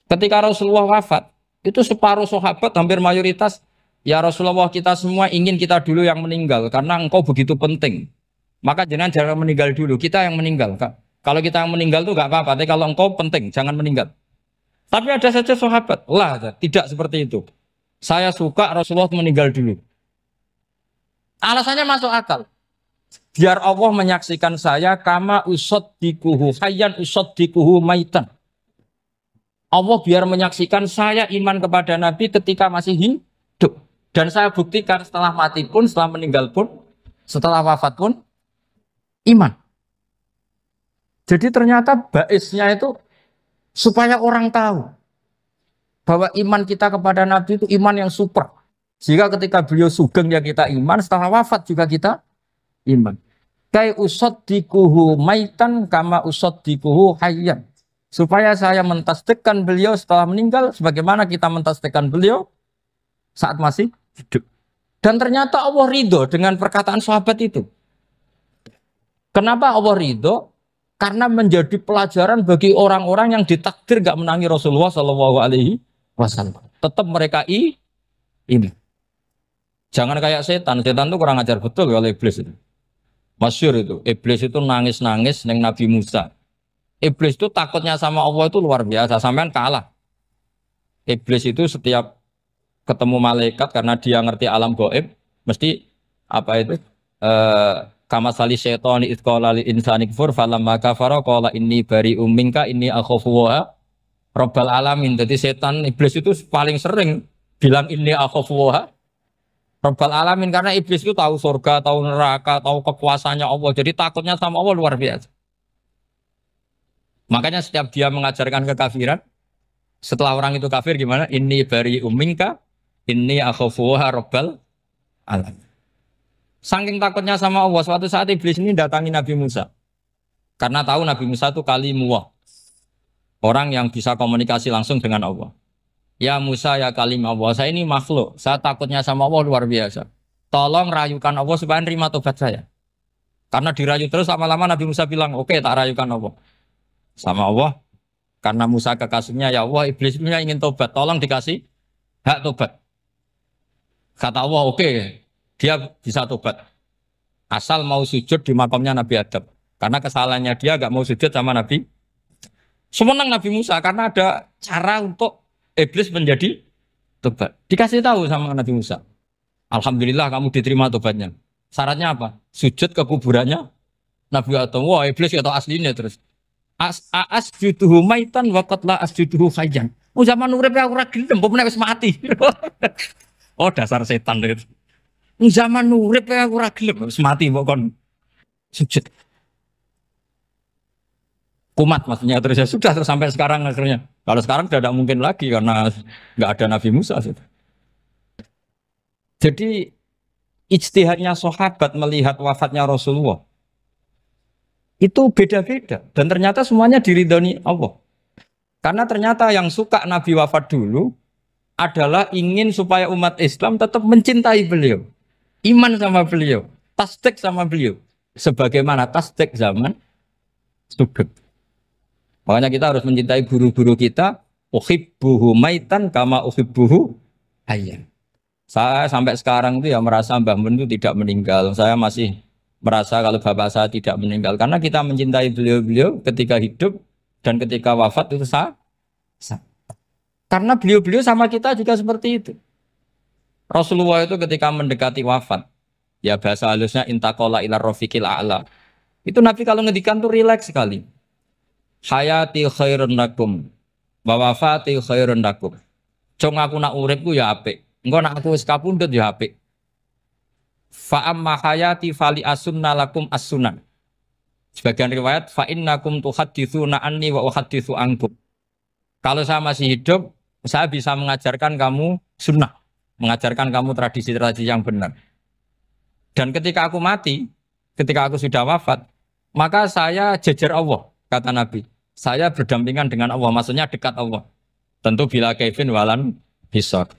Ketika Rasulullah wafat, itu separuh sahabat hampir mayoritas, ya Rasulullah kita semua ingin kita dulu yang meninggal karena engkau begitu penting. Maka jangan meninggal dulu, kita yang meninggal. Kak. Kalau kita yang meninggal tuh gak apa-apa, tapi kalau engkau penting, jangan meninggal. Tapi ada saja sahabat, lah tidak seperti itu. Saya suka Rasulullah meninggal dulu. Alasannya masuk akal. Biar Allah menyaksikan saya kama usoddikuhu hayyan usoddikuhu maitan. Allah biar menyaksikan saya iman kepada Nabi ketika masih hidup. Dan saya buktikan setelah mati pun, setelah meninggal pun, setelah wafat pun, iman. Jadi ternyata baisnya itu supaya orang tahu bahwa iman kita kepada Nabi itu iman yang super. Jika ketika beliau sugeng ya kita iman, setelah wafat juga kita iman. Kai usoddikuhu maitan kama usoddikuhu hayyan. Supaya saya mentasdikkan beliau setelah meninggal sebagaimana kita mentasdikkan beliau saat masih hidup. Dan ternyata Allah ridho dengan perkataan sahabat itu. Kenapa Allah ridho? Karena menjadi pelajaran bagi orang-orang yang ditakdir gak menangi Rasulullah SAW. Tetap mereka ini. Jangan kayak setan. Setan itu kurang ajar betul oleh iblis itu. Masyhur itu. Iblis itu nangis-nangis neng Nabi Musa. Iblis itu takutnya sama Allah itu luar biasa. Sampean kalah. Iblis itu setiap ketemu malaikat karena dia ngerti alam gaib, mesti apa itu? Kama sali syaitani idqala lil insani kfur falamma kafara qala inni bari'um minka inni akhafu wa rabbal alamin. Jadi setan iblis itu paling sering bilang inni akhafu wa rabbal alamin karena iblis itu tahu surga, tahu neraka, tahu kekuasaannya Allah. Jadi takutnya sama Allah luar biasa. Makanya setiap dia mengajarkan kekafiran, setelah orang itu kafir gimana? Inni bari'um minka inni akhafu wa rabbal alamin. Saking takutnya sama Allah, suatu saat iblis ini datangi Nabi Musa. Karena tahu Nabi Musa itu kalimullah. Orang yang bisa komunikasi langsung dengan Allah. Ya Musa ya kalim Allah, saya ini makhluk. Saya takutnya sama Allah luar biasa. Tolong rayukan Allah supaya nerima tobat saya. Karena dirayu terus lama-lama Nabi Musa bilang, oke, tak rayukan Allah. Sama Allah. Karena Musa kekasihnya, ya Allah iblis ini ingin tobat. Tolong dikasih hak tobat. Kata Allah, oke. Dia bisa tobat. Asal mau sujud di makamnya Nabi Adam. Karena kesalahannya dia gak mau sujud sama Nabi. Semenang Nabi Musa karena ada cara untuk iblis menjadi tobat. Dikasih tahu sama Nabi Musa. Alhamdulillah kamu diterima tobatnya. Syaratnya apa? Sujud ke kuburannya Nabi Adam. Wah iblis atau aslinya terus. Asjuduhu maitan wa qatla asjuduhu hayyan. Oh zaman urip aku ora gelem, mbok wis mati. Oh dasar setan itu. Zaman urip aku ora gelem wis mati mbok kon sujud. Kumat maksudnya terus ya sudah terus sampai sekarang akhirnya. Kalau sekarang tidak mungkin lagi karena nggak ada Nabi Musa. Jadi ijtihadnya sahabat melihat wafatnya Rasulullah itu beda-beda dan ternyata semuanya diridhoni Allah. Karena ternyata yang suka Nabi wafat dulu adalah ingin supaya umat Islam tetap mencintai beliau. Iman sama beliau, tasdik sama beliau, sebagaimana tasdik zaman sugeng. Makanya kita harus mencintai guru-guru kita. Uhibbuhu maitan kama uhibbuhu hayyan. Saya sampai sekarang itu ya merasa Mbah Mun itu tidak meninggal. Saya masih merasa kalau bapak saya tidak meninggal karena kita mencintai beliau-beliau ketika hidup dan ketika wafat itu sama. Karena beliau-beliau sama kita juga seperti itu. Rasulullah itu ketika mendekati wafat, ya bahasa halusnya intaqala ila rafiqil a'la. Itu Nabi kalau ngedikan tuh rileks sekali. Hayati khairun lakum wa wafati khairun lakum. Cung aku nak uripku ya apik. Engko nak aku wis kapundhut ya apik. Fa amma hayati fali asunna lakum as-sunan. Sebagian riwayat fa innakum tuhadditsuna anni wa uhadditsu ankum. Kalau saya masih hidup, saya bisa mengajarkan kamu sunnah. Mengajarkan kamu tradisi-tradisi yang benar. Dan ketika aku mati, ketika aku sudah wafat, maka saya jejer Allah, kata Nabi. Saya berdampingan dengan Allah, maksudnya dekat Allah. Tentu bila Kevin walan hisab.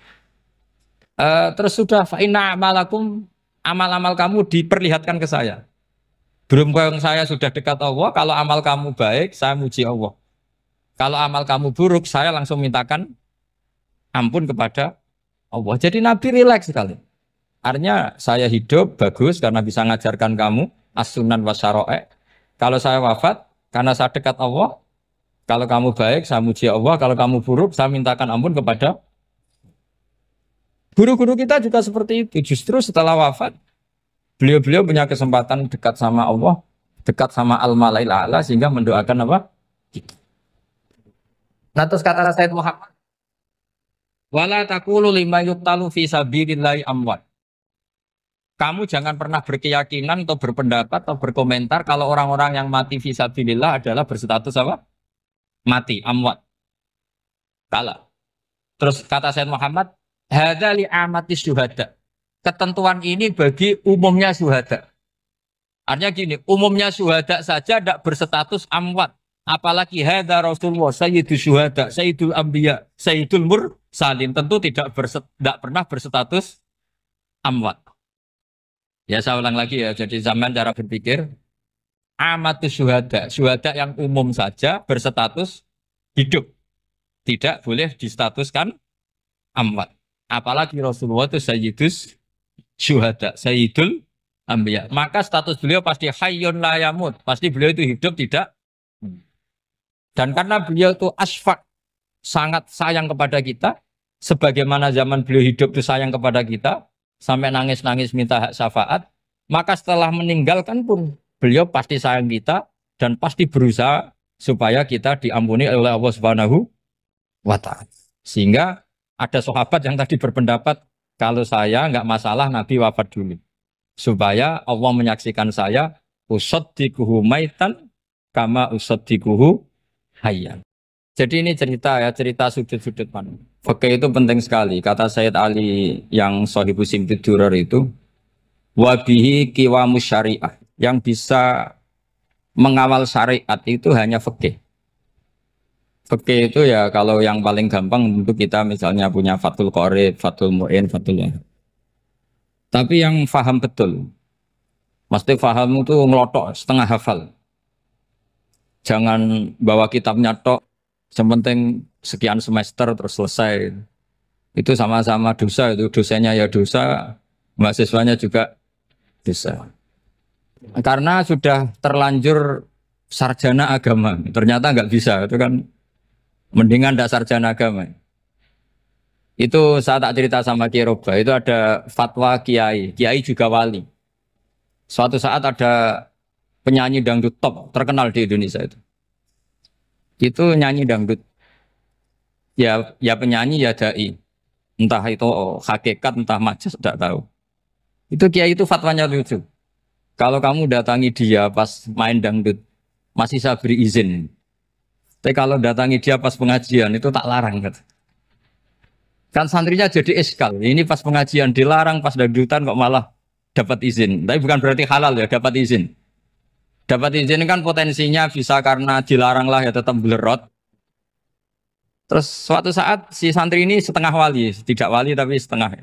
Terus sudah fa'inna amalakum, amal-amal kamu diperlihatkan ke saya. Belum yang saya sudah dekat Allah, kalau amal kamu baik, saya muji Allah. Kalau amal kamu buruk, saya langsung mintakan ampun kepada Allah. Jadi Nabi rileks sekali. Artinya saya hidup bagus karena bisa ngajarkan kamu as-sunan wa syara'i'. Kalau saya wafat karena saya dekat Allah. Kalau kamu baik, saya muji Allah. Kalau kamu buruk, saya mintakan ampun kepada guru-guru kita juga seperti itu. Justru setelah wafat, beliau-beliau punya kesempatan dekat sama Allah, dekat sama Al-Malail A'la sehingga mendoakan apa? Nah, terus kata Sayyid Muhammad, wala taqulu lima yuqtalu fi sabilillahi amwat. Kamu jangan pernah berkeyakinan atau berpendapat atau berkomentar kalau orang-orang yang mati fi sabilillah adalah berstatus apa? Mati, amwat. Kalah. Terus kata Sayyid Muhammad, hadza li amati syuhada. Ketentuan ini bagi umumnya syuhada. Artinya gini, umumnya syuhada saja tidak berstatus amwat. Apalagi hadza Rasulullah, sayyidul syuhada, sayyidul anbiya, sayyidul mursalin. Tentu tidak pernah berstatus amwat. Ya saya ulang lagi ya, jadi zaman cara berpikir, amatus syuhada, syuhada yang umum saja berstatus hidup. Tidak boleh distatuskan amwat. Apalagi Rasulullah itu sayyidus syuhada, sayyidul anbiya. Maka status beliau pasti hayyun la yamut. Pasti beliau itu hidup tidak. Dan karena beliau itu asfaq, sangat sayang kepada kita, sebagaimana zaman beliau hidup itu sayang kepada kita, sampai nangis-nangis minta hak syafaat, maka setelah meninggalkan pun beliau pasti sayang kita dan pasti berusaha supaya kita diampuni oleh Allah Subhanahu wa ta'ala. Sehingga ada sahabat yang tadi berpendapat kalau saya nggak masalah Nabi wafat dulu. Supaya Allah menyaksikan saya usaddiquhu maitan kama usaddiquhu hayyan. Jadi ini cerita ya, cerita sudut-sudut pandang. Fikih itu penting sekali. Kata Sayyid Ali yang Shahibu Simtud Durar itu, wabihi qiwamus syariah. Yang bisa mengawal syariat itu hanya fikih. Fikih itu ya kalau yang paling gampang untuk kita misalnya punya Fathul Qorib, Fathul Mu'in, Fathul Wahab. Tapi yang faham betul, mesti faham itu ngelotok, setengah hafal. Jangan bawa kitabnya tok, sementing sekian semester terus selesai. Itu sama-sama dosa, itu dosanya ya dosa, mahasiswanya juga dosa. Karena sudah terlanjur sarjana agama, ternyata nggak bisa, itu kan mendingan ndak sarjana agama. Itu saya tak cerita sama Kiai Roba, itu ada fatwa Kiai, Kiai juga wali. Suatu saat ada penyanyi dangdut top terkenal di Indonesia itu. Itu nyanyi dangdut. Ya penyanyi ya dai. Entah itu hakikat entah majas tidak tahu. Itu Kiai itu fatwanya lucu. Kalau kamu datangi dia pas main dangdut masih saya beri izin. Tapi kalau datangi dia pas pengajian itu tak larang kan. Kan santrinya jadi eskal. Ini pas pengajian dilarang, pas dangdutan kok malah dapat izin. Tapi bukan berarti halal ya, dapat izin. Dapat izin kan potensinya bisa karena dilarang lah ya tetap belerot. Terus suatu saat si santri ini setengah wali, tidak wali tapi setengah.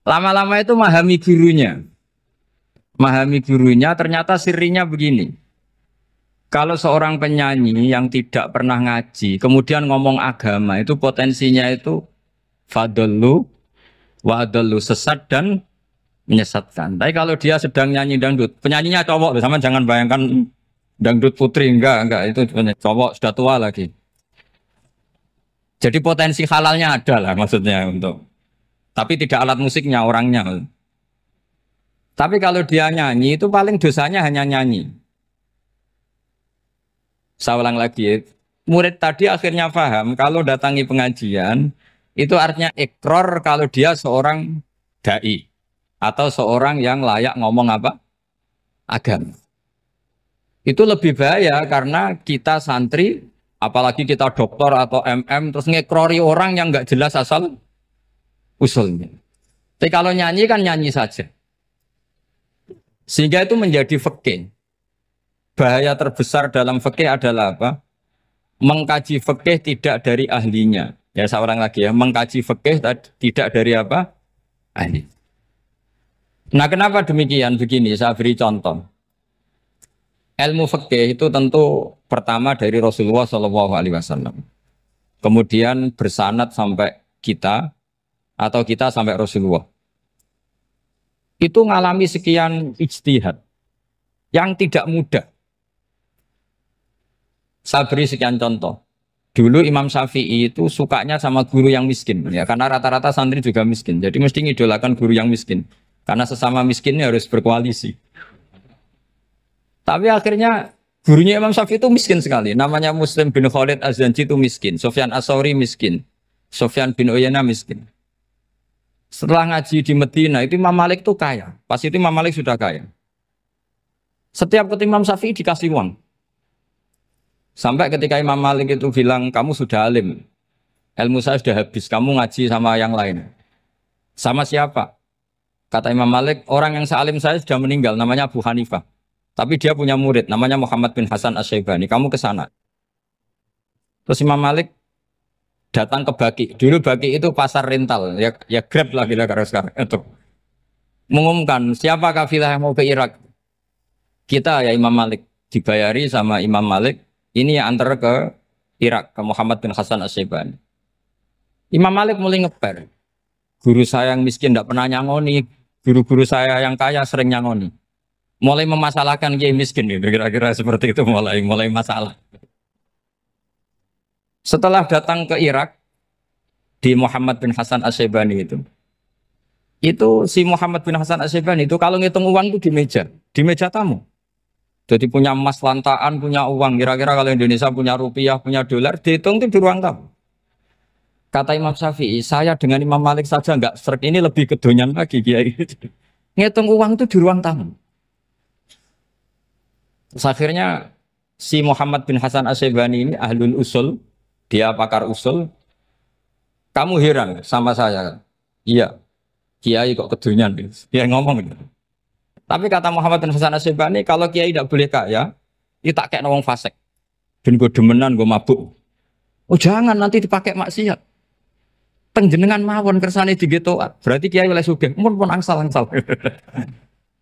Lama-lama itu memahami gurunya. Memahami gurunya ternyata sirinya begini. Kalau seorang penyanyi yang tidak pernah ngaji, kemudian ngomong agama, itu potensinya itu fadallu wa adallu, sesat dan menyesatkan. Tapi kalau dia sedang nyanyi dangdut, penyanyinya cowok, sama jangan bayangkan dangdut putri, enggak, itu cowok sudah tua lagi. Jadi potensi halalnya ada lah maksudnya untuk, tapi tidak alat musiknya, orangnya. Tapi kalau dia nyanyi, itu paling dosanya hanya nyanyi. Saya ulang lagi, murid tadi akhirnya paham kalau datangi pengajian itu artinya ikrar kalau dia seorang dai atau seorang yang layak ngomong apa? Agama. Itu lebih bahaya karena kita santri, apalagi kita doktor atau MM terus ngekrori orang yang nggak jelas asal usulnya. Tapi kalau nyanyi kan nyanyi saja. Sehingga itu menjadi fikih. Bahaya terbesar dalam fikih adalah apa? Mengkaji fikih tidak dari ahlinya. Ya saya ulang lagi ya, mengkaji fikih tidak dari apa? Ahli. Nah kenapa demikian? Begini, saya beri contoh. Ilmu fikih itu tentu pertama dari Rasulullah Shallallahu Alaihi Wasallam. Kemudian bersanad sampai kita atau kita sampai Rasulullah. Itu ngalami sekian ijtihad yang tidak mudah. Saya beri sekian contoh. Dulu Imam Syafi'i itu sukanya sama guru yang miskin, ya karena rata-rata santri juga miskin. Jadi mesti ngidolakan guru yang miskin, karena sesama miskinnya harus berkoalisi. Tapi akhirnya gurunya Imam Syafi'i itu miskin sekali. Namanya Muslim bin Khalid Az-Zanji itu miskin, Sufyan As-Tsauri miskin, Sufyan bin Uyainah miskin. Setelah ngaji di Medina itu Imam Malik itu kaya. Pas itu Imam Malik sudah kaya. Setiap ketemu Imam Syafi'i dikasih uang. Sampai ketika Imam Malik itu bilang, kamu sudah alim, ilmu saya sudah habis, kamu ngaji sama yang lain. Sama siapa? Kata Imam Malik, orang yang sealim saya sudah meninggal, namanya Abu Hanifah. Tapi dia punya murid, namanya Muhammad bin Hasan Asy-Syaibani, kamu ke sana. Terus Imam Malik datang ke Baki. Dulu Baki itu pasar rental, ya Grab lah kira-kira sekarang. Untuk mengumumkan, siapa kafilah yang mau ke Irak? Kita ya Imam Malik, dibayari sama Imam Malik. Ini yang antar ke Irak, ke Muhammad bin Hasan Asy-Syaibani. Imam Malik mulai ngeper. Guru saya yang miskin tidak pernah nyangoni, guru-guru saya yang kaya sering nyangoni. Mulai memasalahkan kiai miskin, gitu. Kira-kira seperti itu mulai masalah. Setelah datang ke Irak, di Muhammad bin Hasan Asy-Syaibani itu si Muhammad bin Hasan Asy-Syaibani itu kalau ngitung uang itu di meja tamu. Jadi punya emas lantaan, punya uang. Kira-kira kalau Indonesia punya rupiah, punya dolar, dihitung itu di ruang tamu. Kata Imam Syafi'i, saya dengan Imam Malik saja nggak seret, ini lebih kedonyan lagi kiai. Ngitung uang itu di ruang tamu. Terus akhirnya si Muhammad bin Hasan Asy-Syaibani ini ahlul usul, dia pakar usul. Kamu heran sama saya? Iya, kiai kok kedonyan. Dia ngomong gitu. Tapi kata Muhammad bin Hasan Asy-Syaibani, kalau kiai tidak boleh kaya, itu tak kayak nawang fasik. Dan gue demenan, gue mabuk. Oh jangan, nanti dipakai maksiat. Tengjenengan mawon kersane digetoat. Berarti kiai oleh sugih, pun angsal-angsal.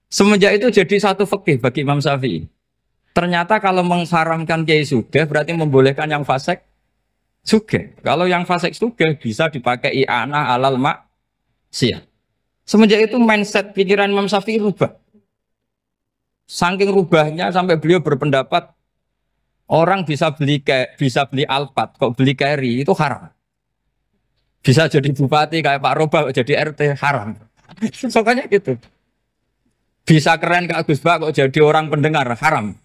Semenjak itu jadi satu fikih bagi Imam Syafi'i. Ternyata kalau mengharamkan kiai sugih, berarti membolehkan yang fasik sugih. Kalau yang fasik sugih bisa dipakai i'anah alal maksiat. Semenjak itu mindset pikiran Imam Syafi'i rubah. Saking rubahnya sampai beliau berpendapat orang bisa beli Alphard, kok beli carry itu haram. Bisa jadi bupati kayak Pak Roba, kok jadi RT haram. Soalnya gitu. Bisa keren kayak Gus Bak, kok jadi orang pendengar haram.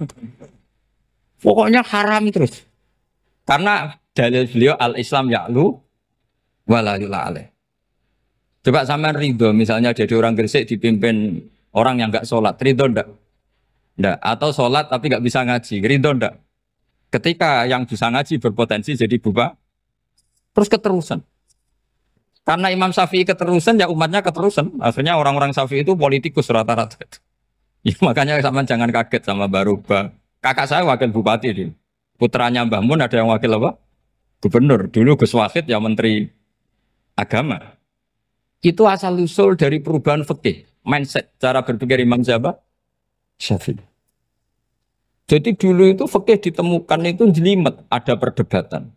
Pokoknya haram terus. Karena dalil beliau al-Islam ya'lu wala yu'la alaih. Coba sampean ridho misalnya jadi orang Gresik dipimpin orang yang nggak sholat, ridho ndak? Ndak. Atau sholat tapi nggak bisa ngaji, ridho ndak? Ketika yang bisa ngaji berpotensi jadi buba, terus keterusan. Karena Imam Syafi'i keterusan, ya umatnya keterusan. Akhirnya orang-orang Syafi'i itu politikus rata-rata. Ya, makanya sama jangan kaget sama Baruba. Kakak saya wakil bupati di. Putranya Mbah Mun ada yang wakil apa? Gubernur. Dulu Gus Wahid ya menteri agama. Itu asal usul dari perubahan fikih, mindset, cara berpikir Imam Syafi'i. Jadi dulu itu fikih ditemukan itu jelimet, ada perdebatan.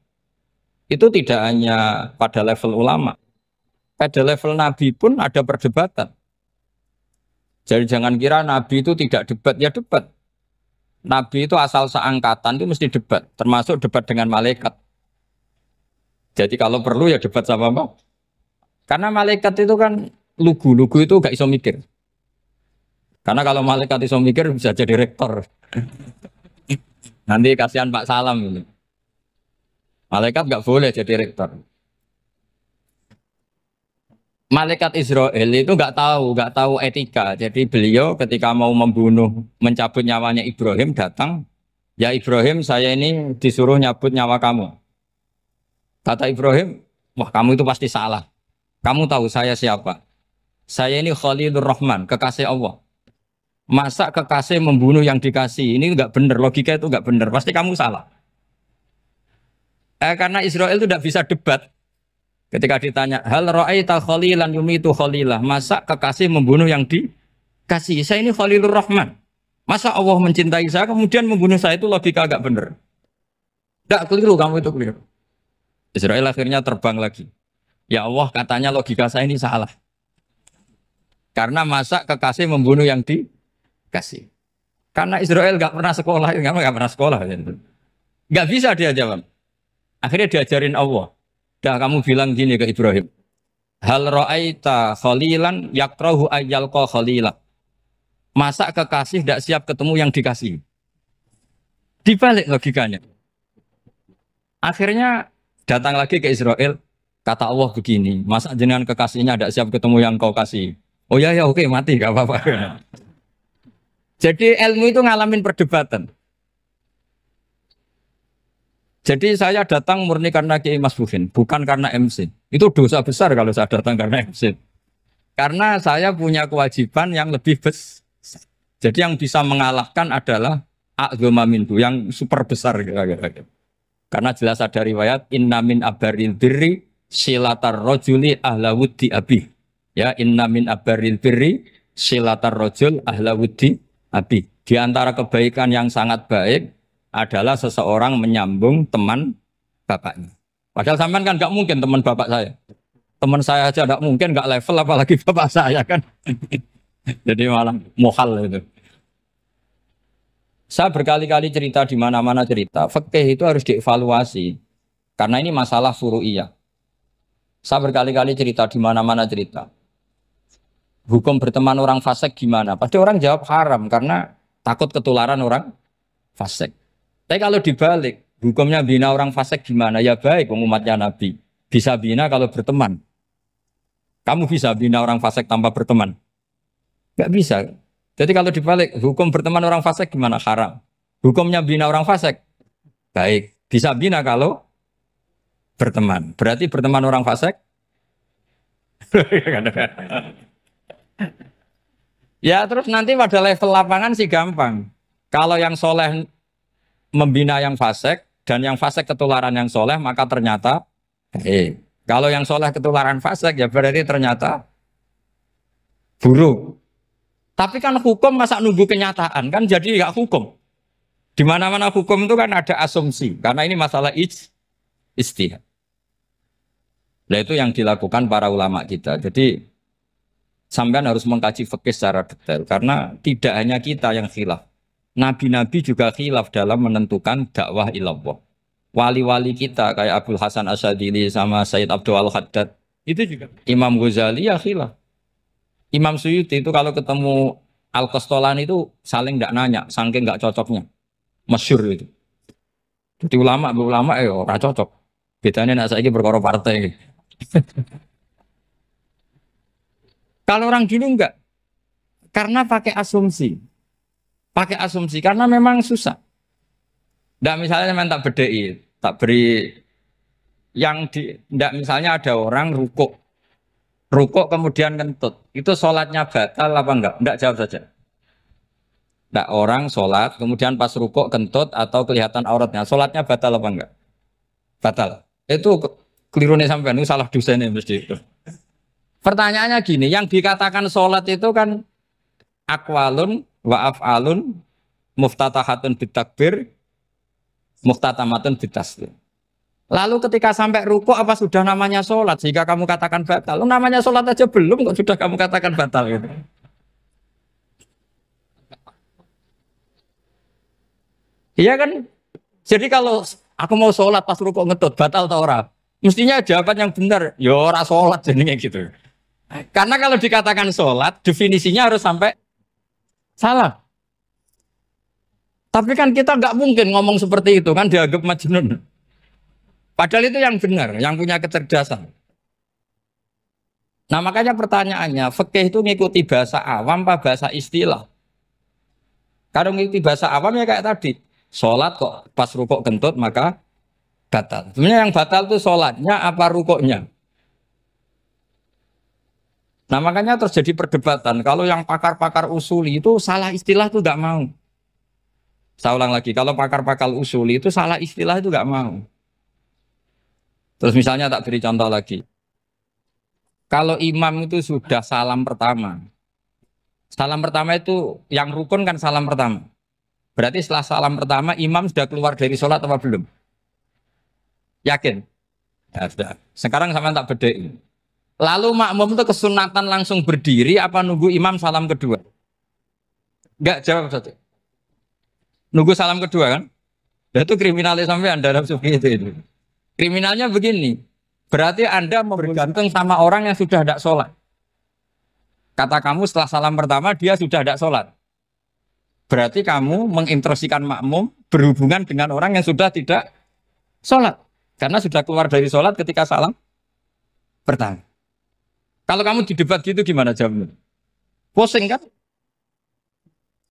Itu tidak hanya pada level ulama, pada level Nabi pun ada perdebatan. Jadi jangan kira Nabi itu tidak debat, ya debat. Nabi itu asal seangkatan itu mesti debat, termasuk debat dengan malaikat. Jadi kalau perlu ya debat sama apa? Karena malaikat itu kan lugu itu gak iso mikir. Karena kalau malaikat iso mikir bisa jadi rektor. Nanti kasihan Pak Salam ini. Malaikat gak boleh jadi rektor. Malaikat Israel itu gak tahu etika. Jadi beliau ketika mau mencabut nyawanya Ibrahim datang, ya Ibrahim saya ini disuruh nyabut nyawa kamu. Kata Ibrahim, wah kamu itu pasti salah. Kamu tahu saya siapa? Saya ini Khalilur Rahman, kekasih Allah. Masa kekasih membunuh yang dikasih? Ini enggak benar, logika itu enggak benar. Pasti kamu salah. Karena Israel itu tidak bisa debat. Ketika ditanya, hal ra'aita khalilan yumitu khalilah? Masa kekasih membunuh yang dikasih? Saya ini Khalilur Rahman. Masa Allah mencintai saya kemudian membunuh saya, itu logika enggak benar. Tidak keliru, kamu itu keliru. Israel akhirnya terbang lagi. Ya Allah, katanya logika saya ini salah. Karena masa kekasih membunuh yang dikasih. Karena Israel nggak pernah sekolah, nggak pernah sekolah. Nggak bisa dia jawab. Akhirnya diajarin Allah. Dah kamu bilang gini ke Ibrahim. Hal ra'aita khalilan yakrahu ayyalqa khalila. Masa kekasih tidak siap ketemu yang dikasih. Dibalik logikanya. Akhirnya datang lagi ke Israel. Kata Allah begini. Masa jenengan kekasihnya tidak siap ketemu yang kau kasih. Oh ya ya oke mati gak apa-apa. Jadi ilmu itu ngalamin perdebatan. Jadi saya datang murni karena Kiai Mas Bukin, bukan karena MC. Itu dosa besar kalau saya datang karena MC. Karena saya punya kewajiban yang lebih besar. Jadi yang bisa mengalahkan adalah agama mintu yang super besar. Kira-kira. Karena jelas ada riwayat inna min abaril birri silatar rojuli ahla wuddi abi. Ya inna min abaril birri silatar rojul ahla wuddi abi. Di antara kebaikan yang sangat baik adalah seseorang menyambung teman bapaknya. Padahal sampean kan nggak mungkin teman bapak saya. Teman saya aja nggak mungkin, nggak level apalagi bapak saya kan. Jadi malah mohal itu. Saya berkali-kali cerita di mana-mana cerita. Fikih itu harus dievaluasi. Karena ini masalah furu'iyah. Saya berkali-kali cerita di mana-mana cerita. Hukum berteman orang fasik gimana? Pasti orang jawab haram karena takut ketularan orang fasik. Tapi kalau dibalik, hukumnya bina orang fasik gimana? Ya baik, umatnya Nabi. Bisa bina kalau berteman. Kamu bisa bina orang fasik tanpa berteman? Gak bisa. Jadi kalau dibalik, hukum berteman orang fasik gimana? Haram. Hukumnya bina orang fasik? Baik. Bisa bina kalau berteman. Berarti berteman orang fasik? Ya terus nanti pada level lapangan sih gampang. Kalau yang soleh membina yang fasik dan yang fasik ketularan yang soleh, maka ternyata kalau yang soleh ketularan fasik ya berarti ternyata buruk. Tapi kan hukum masa nunggu kenyataan kan jadi nggak hukum. Di mana-mana hukum itu kan ada asumsi karena ini masalah ijtihad. Nah itu yang dilakukan para ulama kita. Jadi sampean harus mengkaji fikih secara detail karena tidak hanya kita yang khilaf. Nabi-nabi juga khilaf dalam menentukan dakwah ilallah. Wali-wali kita kayak Abdul Hasan Asyadili sama Sayyid Abdul Al-Haddad itu juga. Imam Ghazali ya khilaf. Imam Suyuti itu kalau ketemu Al-Qastolani itu saling tidak nanya, saking nggak cocoknya. Masyhur itu. Jadi ulama ora cocok. Bedanya nak saiki perkara partai. Kalau orang dulu enggak. Karena pakai asumsi. Pakai asumsi karena memang susah. Nggak misalnya memang tak bedai, tak beri yang di nggak misalnya ada orang rukuk kemudian kentut. Itu sholatnya batal apa enggak? Enggak, jawab saja. Enggak, orang sholat kemudian pas rukuk kentut atau kelihatan auratnya, sholatnya batal apa enggak? Batal. Itu keliru nih sampean, itu salah dosennya mesti itu. Pertanyaannya gini, yang dikatakan sholat itu kan akwalun wa af'alun muftatahatun bitakbir muftatamatun bitaslim. Lalu ketika sampai ruku apa sudah namanya sholat sehingga kamu katakan batal? Namanya sholat aja belum kok sudah kamu katakan batal gitu. Iya kan? Jadi kalau aku mau sholat pas ruku ngetut batal atau ora? Mestinya jawaban yang benar, ya ora sholat jadinya gitu. Karena kalau dikatakan sholat definisinya harus sampai salah. Tapi kan kita nggak mungkin ngomong seperti itu kan dianggap majnun. Padahal itu yang benar, yang punya kecerdasan. Nah makanya pertanyaannya, fikih itu ngikuti bahasa awam apa bahasa istilah? Kalau ngikuti bahasa awam ya kayak tadi, sholat kok pas rukuk kentut maka batal. Sebenarnya yang batal itu sholatnya apa rukuknya? Nah makanya terjadi perdebatan. Kalau yang pakar-pakar usuli itu salah istilah itu nggak mau. Saya ulang lagi, kalau pakar-pakar usuli itu salah istilah itu nggak mau. Terus misalnya tak beri contoh lagi. Kalau imam itu sudah salam pertama. Salam pertama itu yang rukun kan salam pertama. Berarti setelah salam pertama imam sudah keluar dari sholat apa belum? Yakin? Ya sudah. Sekarang sama tak bedai. Lalu makmum itu kesunatan langsung berdiri apa nunggu imam salam kedua? Enggak, jawab satu. Nunggu salam kedua kan? Nah, itu kriminalis sampai Anda nafsu itu. Kriminalnya begini. Berarti Anda bergantung sama orang yang sudah tidak sholat. Kata kamu setelah salam pertama dia sudah tidak sholat. Berarti kamu menginstruksikan makmum berhubungan dengan orang yang sudah tidak sholat. Karena sudah keluar dari sholat ketika salam pertama. Kalau kamu di debat gitu gimana jawabnya? Pusing kan?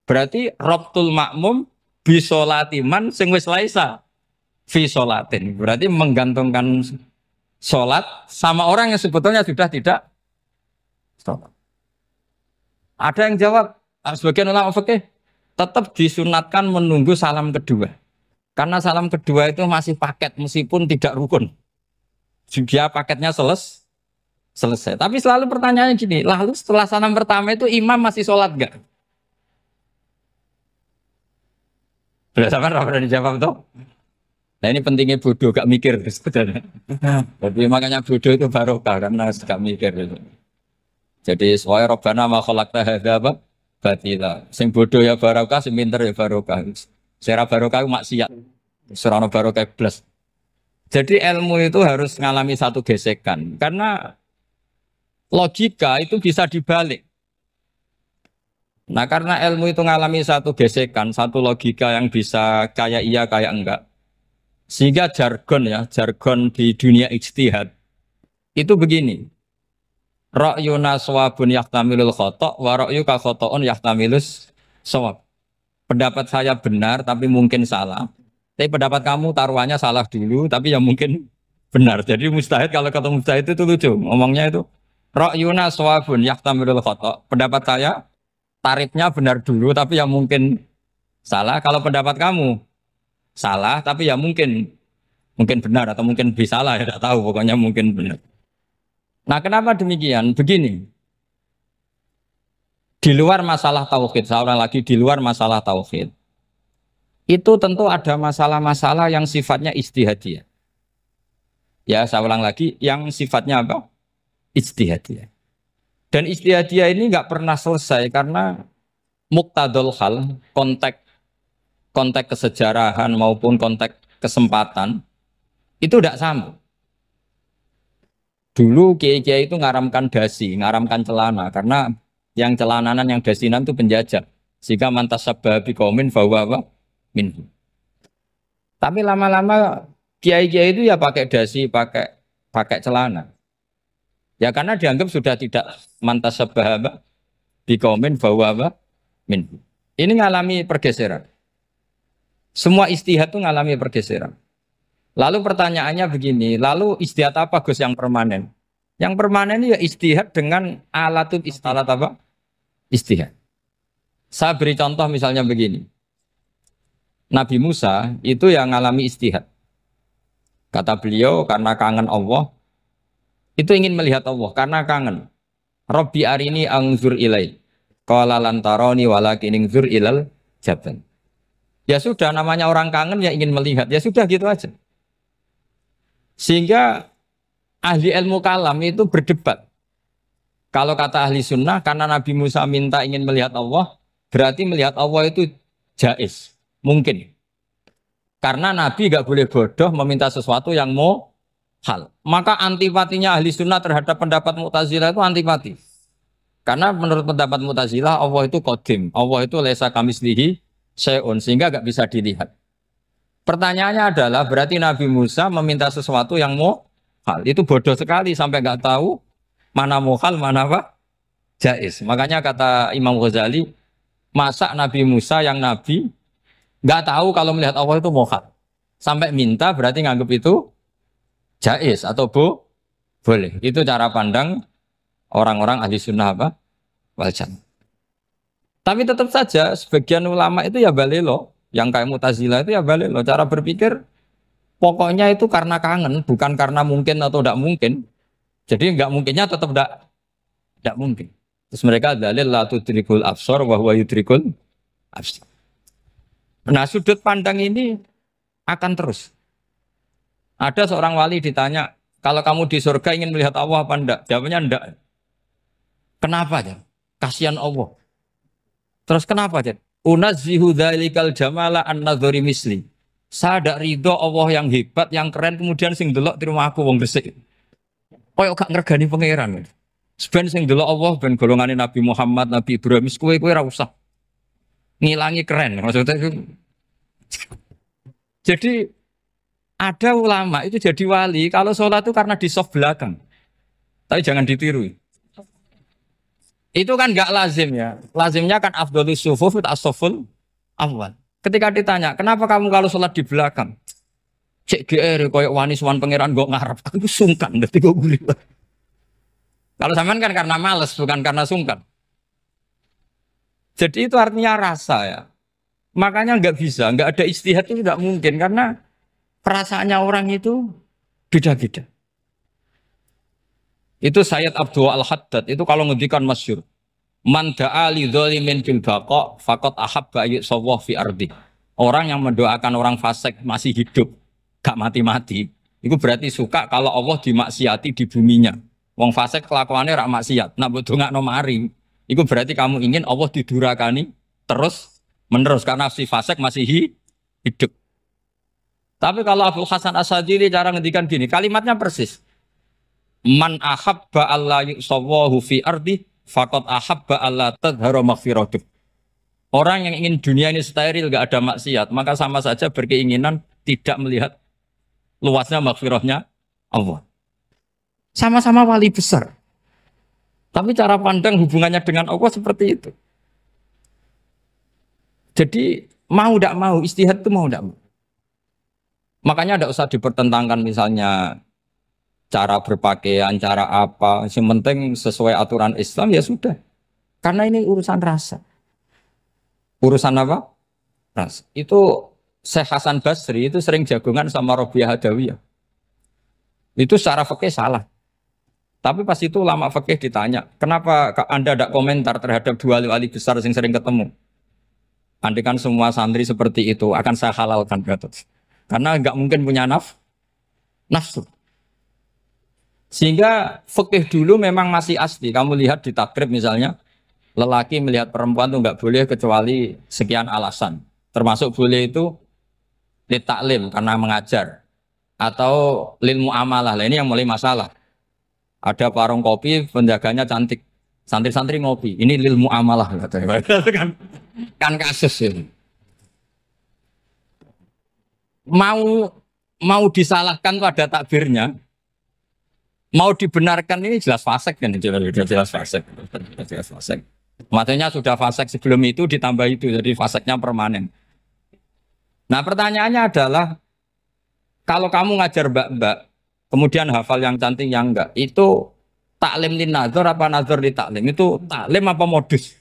Berarti robtul makmum bisolatiman sing wis laisa fi sholatin. Berarti menggantungkan sholat sama orang yang sebetulnya sudah tidak sholat. Ada yang jawab, sebagian ulama fikih tetap disunatkan menunggu salam kedua. Karena salam kedua itu masih paket meskipun tidak rukun. Dia paketnya selesai. Tapi selalu pertanyaannya gini, lalu setelah salam pertama itu imam masih sholat enggak? Sudah sama pernah dijawab tuh? Nah ini pentingnya bodoh, gak mikir sebenarnya. Jadi makanya bodoh itu barokah karena gak mikir itu. Jadi soalnya Rabbana ma khalaqta hadza apa? Batila. Sing bodoh ya barokah, sing pinter ya barokah. Sira barokah maksiat. Surana barokah plus. Jadi ilmu itu harus mengalami satu gesekan karena logika itu bisa dibalik. Nah karena ilmu itu mengalami satu gesekan, satu logika yang bisa kayak iya kayak enggak. Sehingga jargon di dunia ijtihad itu begini. Ra'yuna shawabun yahtamilul khata' wa ra'yuka khata'un yahtamilus shawab. Pendapat saya benar tapi mungkin salah. Tapi pendapat kamu taruhannya salah dulu tapi ya mungkin benar. Jadi mustahid kalau kata mustahid itu lucu. Ngomongnya itu ra'yuna shawabun yahtamilul khata'. Pendapat saya tarifnya benar dulu tapi ya mungkin salah. Kalau pendapat kamu salah tapi ya mungkin benar atau mungkin bisa salah ya tidak tahu pokoknya mungkin benar. Nah kenapa demikian? Begini, di luar masalah tauhid, saya ulang lagi di luar masalah tauhid, itu tentu ada masalah-masalah yang sifatnya ijtihadiyah. Ya saya ulang lagi, yang sifatnya apa? Ijtihadiyah. Dan ijtihadiyah ini nggak pernah selesai karena muqtadul hal, konteks kesejarahan maupun konteks kesempatan itu tidak sama. Dulu kiai-kiai itu ngaramkan dasi, ngaramkan celana karena yang celananan yang dasinan itu penjajah. Sehingga mantas sababi kaumin bahwa minhu. Tapi lama-lama kiai-kiai itu ya pakai dasi, pakai celana. Ya karena dianggap sudah tidak mantas sababi kaumin bahwa minhu. Ini ngalami pergeseran. Semua istihad itu ngalami pergeseran. Lalu pertanyaannya begini, lalu istihad apa Gus yang permanen? Yang permanen ya istihad dengan alat apa? Istihad. Saya beri contoh misalnya begini. Nabi Musa itu yang ngalami istihad. Kata beliau karena kangen Allah, itu ingin melihat Allah karena kangen. Rabbi arini anzur ilai. Qala lan tarani walakin anzur ilal jabal. Ya sudah namanya orang kangen ya ingin melihat, ya sudah gitu aja. Sehingga ahli ilmu kalam itu berdebat. Kalau kata ahli sunnah, karena Nabi Musa minta ingin melihat Allah, berarti melihat Allah itu jaiz, mungkin. Karena Nabi gak boleh bodoh meminta sesuatu yang mau hal. Maka antipatinya ahli sunnah terhadap pendapat Mu'tazilah itu antipati. Karena menurut pendapat Mu'tazilah, Allah itu qadim, Allah itu laisa kamislihi syai'un, sehingga gak bisa dilihat. Pertanyaannya adalah berarti Nabi Musa meminta sesuatu yang mau hal. Itu bodoh sekali sampai nggak tahu mana mau hal, mana apa jaiz. Makanya kata Imam Ghazali, masa Nabi Musa yang Nabi nggak tahu kalau melihat Allah itu mau hal. Sampai minta berarti nganggap itu jaiz atau boleh. Itu cara pandang orang-orang ahli sunnah apa? Wal jamaah. Tapi tetap saja sebagian ulama itu ya balelo. Yang kayak Mu'tazilah itu ya balik loh. Cara berpikir pokoknya itu karena kangen, bukan karena mungkin atau tidak mungkin. Jadi nggak mungkinnya tetap tidak mungkin. Terus mereka dalil la tudrikul absar wa huwa yudrikul absar. Nah sudut pandang ini akan terus. Ada seorang wali ditanya, kalau kamu di surga ingin melihat Allah apa enggak? Jawabnya enggak. Kenapa ya? Kasihan Allah. Terus kenapa ya? Unazzihu dzalikal jamala an nadhuri misli. Saya tidak ridho Allah yang hebat, yang keren, kemudian sing delok di rumah aku wong resik. Koyok gak ngergani pangeran. Sebenarnya sing delok Allah ben golongane Nabi Muhammad, Nabi Ibrahim, kowe ora usah ngilangi keren. Maksudnya itu. Jadi ada ulama itu jadi wali kalau sholat itu karena di soft belakang. Tapi jangan ditiru. Itu kan nggak lazim ya. Lazimnya kan afdhalus sufuf as-saful awal. Ketika ditanya, kenapa kamu kalau sholat di belakang? Cek GR koyok wani suwan pangeran gak ngarep. Aku sungkan dadi kok guli. Kalau zaman kan karena males bukan karena sungkan. Jadi itu artinya rasa ya. Makanya nggak bisa, nggak ada istihad itu tidak mungkin karena perasaannya orang itu beda-beda. Itu Sayyid Abdul Al-Haddad itu kalau ngendikan masyhur. Man da'a li dzalimin fil baqa faqad ahabba yu'sawwa fi ardi. Orang yang mendoakan orang fasik masih hidup, gak mati-mati, itu berarti suka kalau Allah dimaksiati di buminya. Wong fasik kelakuannya rak maksiat, nak mbok dongakno mari. Itu berarti kamu ingin Allah didurakani terus menerus karena si fasik masih hidup. Tapi kalau Abu Hasan As-Sadili cara ngendikan gini, kalimatnya persis. Man ahabba alla yu'sawwahu fi ardi faqad ahabba alla tadhara maghfiratuh. Orang yang ingin dunia ini steril, gak ada maksiat, maka sama saja berkeinginan tidak melihat luasnya maghfirahnya Allah. Sama-sama wali besar. Tapi cara pandang hubungannya dengan Allah seperti itu. Jadi mau tidak mau, istihad itu mau tidak mau. Makanya tidak usah dipertentangkan misalnya cara berpakaian, cara apa. Yang penting sesuai aturan Islam ya sudah. Karena ini urusan rasa. Urusan apa? Rasa. Itu Syekh Hasan Basri itu sering jagongan sama Robiah Hadawiyah. Itu secara fikih salah. Tapi pas itu ulama fikih ditanya, kenapa Anda tidak komentar terhadap dua wali besar yang sering ketemu? Andai kan semua santri seperti itu akan saya halalkan, karena nggak mungkin punya nafsu. Sehingga fikih dulu memang masih asli. Kamu lihat di takrib misalnya, lelaki melihat perempuan itu nggak boleh kecuali sekian alasan. Termasuk boleh itu litaklim karena mengajar atau lil muamalah. Ini yang mulai masalah. Ada warung kopi, penjaganya cantik, santri-santri ngopi. Ini lil muamalah kan kasus ini. Mau disalahkan tuh ada takbirnya. Mau dibenarkan ini jelas fasik kan, jelas fasik. Jelas fasik. Maksudnya sudah fasik sebelum itu ditambah itu, jadi fasiknya permanen. Nah pertanyaannya adalah, kalau kamu ngajar mbak-mbak, kemudian hafal yang cantik yang enggak, itu taklim lin nazar apa nazar di taklim? Itu taklim apa modus?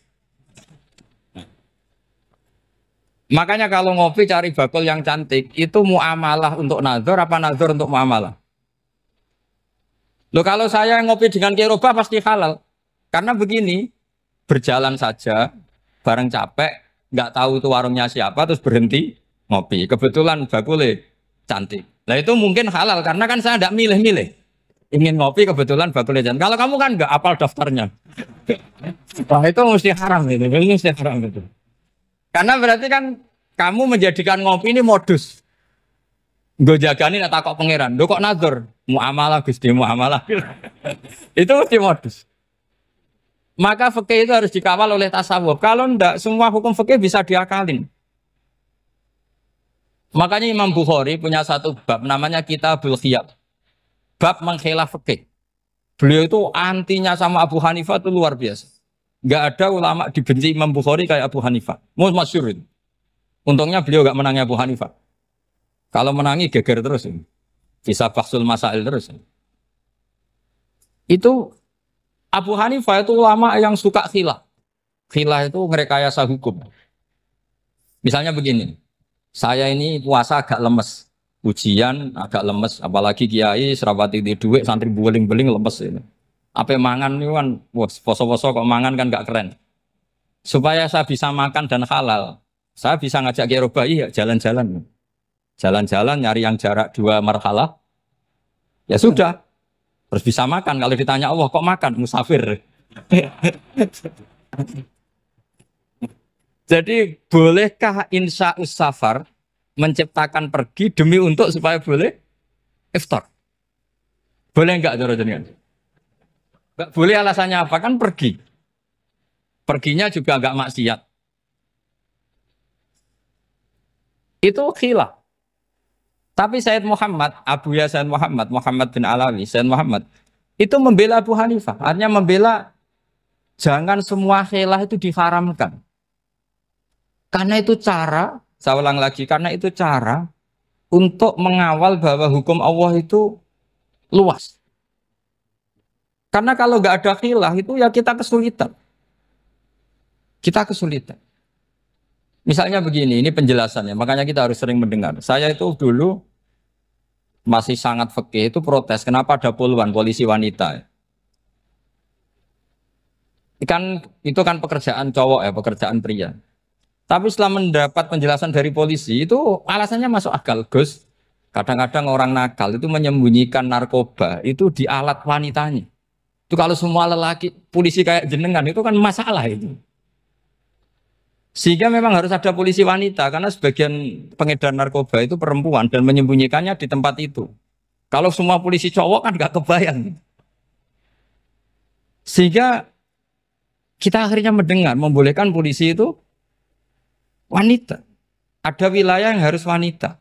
Makanya kalau ngopi cari bakul yang cantik, itu muamalah untuk nazar apa nazar untuk muamalah? Loh kalau saya ngopi dengan kiroba pasti halal. Karena begini, berjalan saja, bareng capek, nggak tahu itu warungnya siapa, terus berhenti ngopi. Kebetulan bakulnya cantik. Nah itu mungkin halal, karena kan saya nggak milih-milih. Ingin ngopi kebetulan bakulnya cantik. Kalau kamu kan nggak apal daftarnya. Wah itu mesti haram itu, mesti haram itu. Karena berarti kan kamu menjadikan ngopi ini modus. Gue jaganin tak kok pangeran, do kok nazar, muamalah Gusti muamalah. Itu mesti modus. Maka fikih itu harus dikawal oleh tasawuf. Kalau ndak, semua hukum fikih bisa diakalin. Makanya Imam Bukhari punya satu bab namanya Kitabul Khiyab. Bab mengkhilaf fikih. Beliau itu antinya sama Abu Hanifah itu luar biasa. Nggak ada ulama dibenci Imam Bukhari kayak Abu Hanifah. Masyhur itu. Untungnya beliau nggak menangnya Abu Hanifah. Kalau menangi geger terus. Bisa bahsul masail terus. Itu Abu Hanifah itu ulama yang suka khilah. Khilah itu ngerekayasa hukum. Misalnya begini. Saya ini puasa agak lemes. Ujian agak lemes. Apalagi kiai serapati di duit santri beling-beling lemes ini. Apa mangan itu kan, poso-poso kok mangan kan gak keren. Supaya saya bisa makan dan halal, saya bisa ngajak kiai robai ya jalan-jalan. Jalan-jalan nyari yang jarak 2 marhalah, Ya sudah, terus bisa makan. Kalau ditanya Allah kok makan musafir. Jadi bolehkah insya safar menciptakan pergi demi untuk supaya boleh iftar? Boleh enggak cara jenengan? Enggak boleh, alasannya apa? Kan pergi. Perginya juga enggak maksiat. Itu khilaf. Tapi Sayyid Muhammad, Abu Ya Sayyid Muhammad, Muhammad bin Alawi, Sayyid Muhammad, itu membela Abu Hanifah. Artinya membela jangan semua khilaf itu diharamkan. Karena itu cara, saya ulang lagi, karena itu cara untuk mengawal bahwa hukum Allah itu luas. Karena kalau nggak ada khilaf itu ya kita kesulitan. Kita kesulitan. Misalnya begini, ini penjelasannya, makanya kita harus sering mendengar. Saya itu dulu masih sangat fikih itu protes, kenapa ada puluhan polisi wanita? Itu kan pekerjaan cowok ya, pekerjaan pria. Tapi setelah mendapat penjelasan dari polisi, itu alasannya masuk akal, Gus. Kadang-kadang orang nakal itu menyembunyikan narkoba, itu di alat wanitanya. Itu kalau semua lelaki, polisi kayak jenengan, itu kan masalah itu. Sehingga memang harus ada polisi wanita karena sebagian pengedar narkoba itu perempuan dan menyembunyikannya di tempat itu. Kalau semua polisi cowok kan nggak kebayang. Sehingga kita akhirnya mendengar membolehkan polisi itu wanita. Ada wilayah yang harus wanita.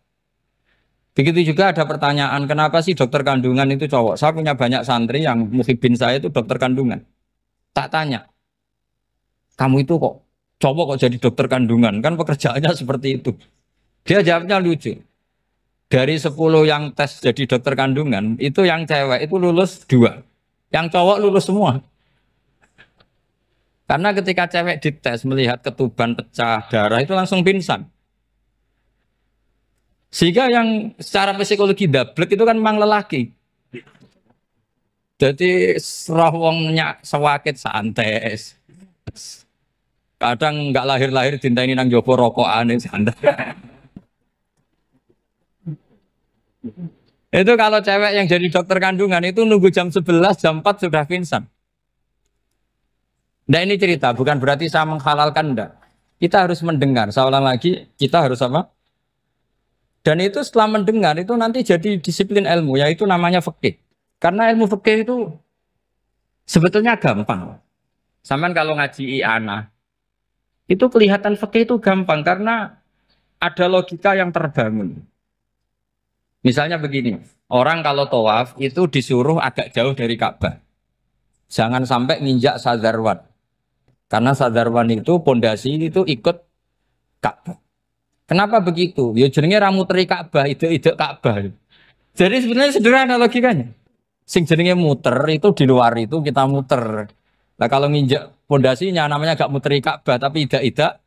Begitu juga ada pertanyaan, kenapa sih dokter kandungan itu cowok? Saya punya banyak santri yang muhibin saya itu dokter kandungan. Tak tanya, kamu itu kok cowok kok jadi dokter kandungan, kan pekerjaannya seperti itu. Dia jawabnya lucu. Dari 10 yang tes jadi dokter kandungan, itu yang cewek itu lulus 2. Yang cowok lulus semua. Karena ketika cewek dites melihat ketuban pecah darah itu langsung pingsan. Sehingga yang secara psikologi dablek itu kan memang lelaki. Jadi serawongnya sewakit santes. Kadang nggak lahir-lahir dinteni nang jopo rokokan santai. Itu kalau cewek yang jadi dokter kandungan itu nunggu jam 11, jam 4 sudah pingsan. Nah ini cerita, bukan berarti saya menghalalkan, enggak. Kita harus mendengar, saya ulang lagi, kita harus apa? Dan itu setelah mendengar, itu nanti jadi disiplin ilmu, yaitu namanya fikih. Karena ilmu fikih itu sebetulnya gampang. Sampean kalau ngaji i'anah, itu kelihatan fikih itu gampang, karena ada logika yang terbangun. Misalnya begini, orang kalau tawaf itu disuruh agak jauh dari Ka'bah. Jangan sampai nginjak sadarwan. Karena sadarwan itu pondasi itu ikut Ka'bah. Kenapa begitu? Ya jenenge ra muteri Ka'bah, ide-ide Ka'bah. Jadi sebenarnya sederhana logikanya. Sing jenenge muter itu di luar itu kita muter. Nah kalau nginjak pondasinya namanya gak muteri Ka'bah tapi ide-ide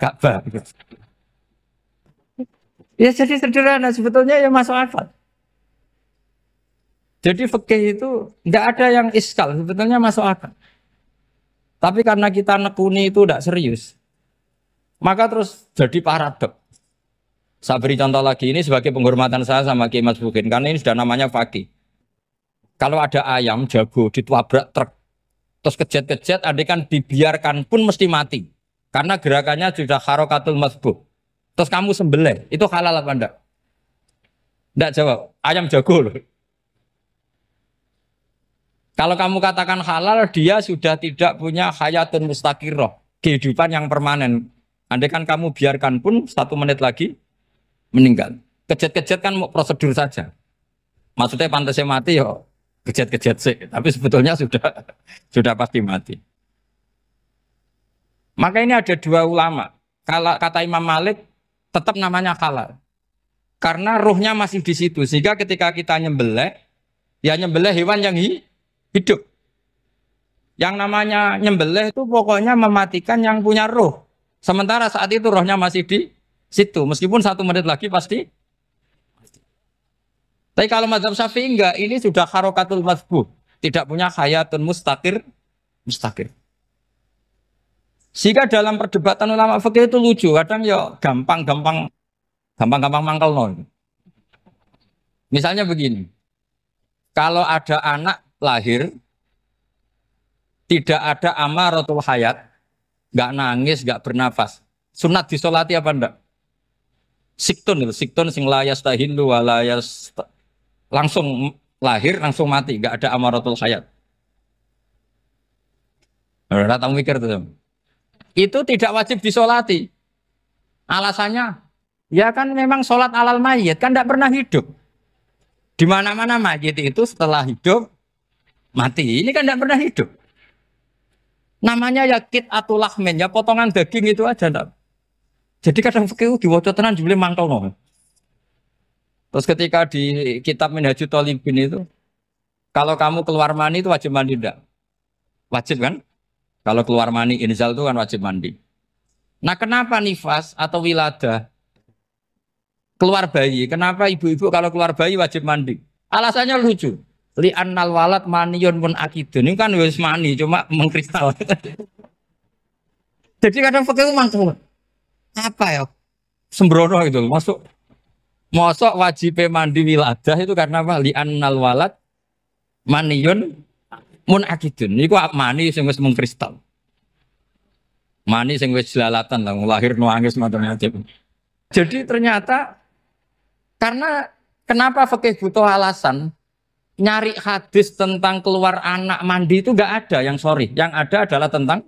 Ka'bah. Ya jadi sederhana sebetulnya ya masuk akal. Jadi fikih itu tidak ada yang iskal, sebetulnya masuk akal. Tapi karena kita nekuni itu tidak serius, maka terus jadi paradok. Saya beri contoh lagi, ini sebagai penghormatan saya sama Kiai Mas Bukin, karena ini sudah namanya fakih. Kalau ada ayam jago ditabrak truk, terus kejet-kejet, adekan dibiarkan pun mesti mati. Karena gerakannya sudah harokatul masbuh. Terus kamu sembelih, itu halal apa enggak? Enggak jawab, ayam jago loh. Kalau kamu katakan halal, dia sudah tidak punya hayatun mustaqirroh, kehidupan yang permanen. Andai kan kamu biarkan pun 1 menit lagi meninggal. Kejet-kejet kan prosedur saja. Maksudnya pantasnya mati yo, kejet-kejet sih. Tapi sebetulnya sudah pasti mati. Maka ini ada 2 ulama. Kalau kata Imam Malik, tetap namanya halal. Karena ruhnya masih di situ. Sehingga ketika kita nyembelih, ya nyembelih hewan yang hidup. Yang namanya nyembelih itu pokoknya mematikan yang punya roh. Sementara saat itu rohnya masih di situ. Meskipun 1 menit lagi pasti. Tapi kalau mazhab Syafi'i enggak, ini sudah harokatul masbuh. Tidak punya hayatun mustaqir. Sehingga dalam perdebatan ulama fikih itu lucu. Kadang ya gampang mangkel no. Misalnya begini. Kalau ada anak lahir, tidak ada amaratul hayat, nggak nangis, nggak bernafas. Sunat disolati apa enggak? Siktun itu, siktun sing layas tahilu walayas langsung lahir langsung mati, nggak ada amaratul hayat. Ora tau mikir tuh. Itu tidak wajib disolati. Alasannya, ya kan memang sholat alal mayit kan tidak pernah hidup. Di mana-mana mayit itu setelah hidup mati. Ini kan tidak pernah hidup. Namanya ya kit atau lahmin, ya potongan daging itu aja. Enggak. Jadi kadang fikih diwaca tenan jebule mangkel no. Terus ketika di kitab Minhajul Thalibin itu, kalau kamu keluar mani itu wajib mandi enggak? Wajib kan? Kalau keluar mani inzal itu kan wajib mandi. Nah kenapa nifas atau wiladah keluar bayi? Kenapa ibu-ibu kalau keluar bayi wajib mandi? Alasannya lucu. Li annal walad maniyun pun akidun. Ini kan wis mani cuma mengkristal. Jadi kadang fikih mangkel. Apa ya? Sembrono itu masuk. Mosok wajib mandi wiladah itu karena apa? Li annal walad maniyun mun akidun. Niku mani sing wis mengkristal. Mani sing wis jelalatan lah lahir nuangis macam-macam. Jadi ternyata karena kenapa fikih butuh alasan nyari hadis tentang keluar anak mandi itu enggak ada yang sorry. Yang ada adalah tentang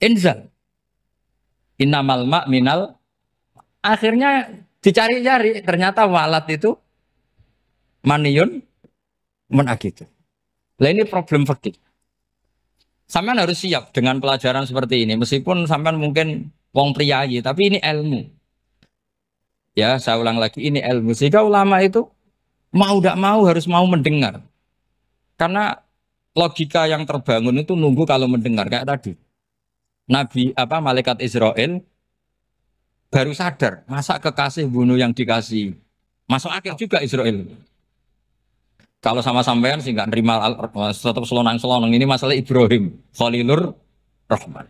inzal. Innamal ma' minal. Akhirnya dicari-cari ternyata walad itu maniyun menagitu. Lah ini problem fikih. Sampean harus siap dengan pelajaran seperti ini meskipun sampean mungkin wong priayi tapi ini ilmu. Ya, saya ulang lagi ini ilmu. Sehingga ulama itu mau tidak mau harus mau mendengar. Karena logika yang terbangun itu nunggu kalau mendengar kayak tadi. Nabi malaikat Israel baru sadar, masa kekasih bunuh yang dikasih. Masuk akal juga Israel. Kalau sama sampean sih nggak nerima tetap selonang-selonang ini masalah Ibrahim, Khalilur Rahman.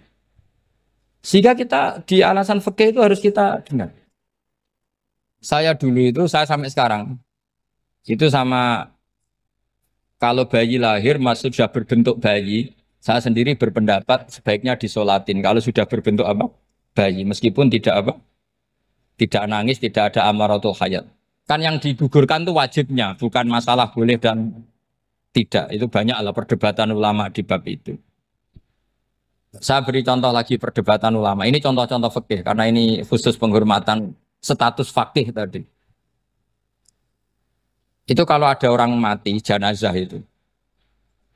Sehingga kita di alasan fikih itu harus kita dengar. Saya dulu itu, saya sampai sekarang itu sama kalau bayi lahir masih sudah berbentuk bayi, saya sendiri berpendapat sebaiknya disolatin kalau sudah berbentuk bayi, meskipun tidak nangis, tidak ada amaratul hayat. Kan yang digugurkan itu wajibnya, bukan masalah boleh dan tidak. Itu banyaklah perdebatan ulama di bab itu. Saya beri contoh lagi perdebatan ulama. Ini contoh-contoh fikih karena ini khusus penghormatan status fakih tadi. Itu kalau ada orang mati, jenazah itu.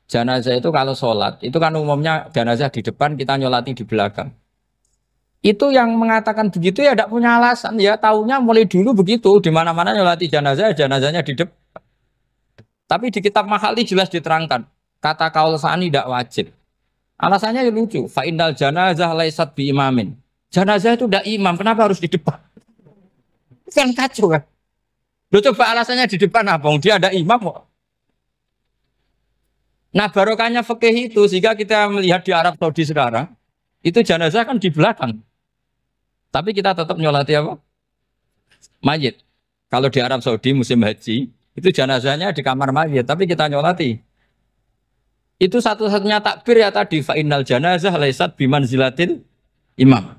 Jenazah itu kalau sholat, itu kan umumnya jenazah di depan, kita nyolati di belakang. Itu yang mengatakan begitu ya tidak punya alasan. Ya taunya mulai dulu begitu, di mana-mana nyolati jenazah, jenazahnya di depan. Tapi di kitab Mahali jelas diterangkan, kata kaul sani tidak wajib. Alasannya ya lucu, fa innal janazah laisat bi imamin. Jenazah itu tidak imam, kenapa harus di depan? Kan kacau kan? Lu coba alasannya di depan apa? Dia ada imam kok. Nah barokahnya fikih itu sehingga kita melihat di Arab Saudi sekarang itu jenazah kan di belakang. Tapi kita tetap nyolati apa? Mayit. Kalau di Arab Saudi musim haji itu jenazahnya di kamar mayit, tapi kita nyolati. Itu satu-satunya takbir ya tadi fa innal janazah laisat bimanzilatil imam.